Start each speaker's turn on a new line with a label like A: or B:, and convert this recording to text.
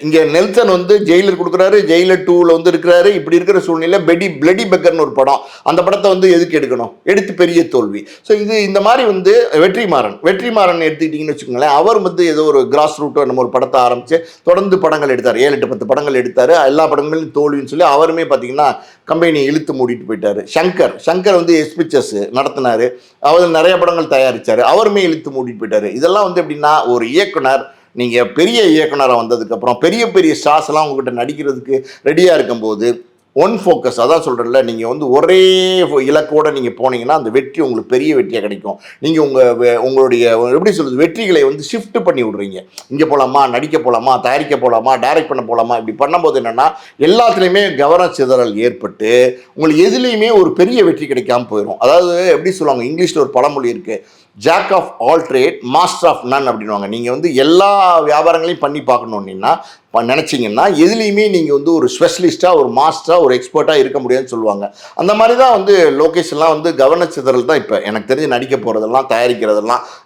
A: இங்கே நெல்சன் வந்து ஜெயிலர் கொடுக்குறாரு, ஜெயிலர் 2ல் வந்து இருக்கிறாரு. இப்படி இருக்கிற சூழ்நிலை பிளடி பெக்கர்னு ஒரு படம், அந்த படத்தை வந்து எதுக்கு எடுக்கணும், எடுத்து பெரிய தோல்வி. ஸோ இது இந்த மாதிரி வந்து வெற்றிமாறன் எடுத்துக்கிட்டிங்கன்னு வச்சுக்கோங்களேன். அவர் வந்து ஏதோ ஒரு கிராஸ் ரூட்டோ நம்ம ஒரு படத்தை ஆரம்பித்து தொடர்ந்து படங்கள் எடுத்தார், 7-8-10 படங்கள் எடுத்தார். எல்லா படங்களும் தோல்வின்னு சொல்லி அவருமே பார்த்தீங்கன்னா கம்பெனியை இழுத்து மூடிட்டு போயிட்டார். சங்கர் வந்து எஸ் பிக்சர்ஸ் நடத்தினார், அவர் நிறைய படங்கள் தயாரித்தார், அவருமே இழுத்து மூடிட்டு போயிட்டார். இதெல்லாம் வந்து எப்படின்னா, ஒரு இயக்குனர் நீங்கள் பெரிய இயக்குனராக வந்ததுக்கப்புறம் பெரிய பெரிய ஸ்டார்ஸ்லாம் உங்கள்கிட்ட நடிக்கிறதுக்கு ரெடியாக இருக்கும்போது ஒன் ஃபோக்கஸ், அதான் சொல்கிறேன்ல, நீங்கள் வந்து ஒரே இலக்கோடு நீங்கள் போனீங்கன்னா அந்த வெற்றி உங்களுக்கு பெரிய வெற்றியாக கிடைக்கும். நீங்கள் உங்களுடைய எப்படி சொல்கிறது, வெற்றிகளை வந்து ஷிஃப்ட் பண்ணி விடுறீங்க. இங்கே போகலாமா, நடிக்க போகலாமா, தயாரிக்க போகலாமா, டைரக்ட் பண்ண போகலாமா, இப்படி பண்ணும்போது என்னென்னா எல்லாத்துலேயுமே கவன சிதறல் ஏற்பட்டு உங்களுக்கு எதுலேயுமே ஒரு பெரிய வெற்றி கிடைக்காமல் போயிடும். அதாவது எப்படி சொல்லுவாங்க, இங்கிலீஷில் ஒரு பழமொழி இருக்குது, jack of all trade master of none அப்படின்வாங்க. நீங்கள் வந்து எல்லா வியாபாரங்களையும் பண்ணி பார்க்கணுன்னா நினச்சிங்கன்னா எதுலேயுமே நீங்கள் வந்து ஒரு ஸ்பெஷலிஸ்ட்டாக, ஒரு மாஸ்டராக, ஒரு எக்ஸ்பர்ட்டாக இருக்க முடியாதுன்னு சொல்லுவாங்க. அந்த மாதிரி தான் வந்து லோகேஷ் எல்லாம் வந்து கவனச்சிதறல் தான் இப்போ எனக்கு தெரிஞ்சு நடிக்க போகிறதெல்லாம், தயாரிக்கிறதெல்லாம்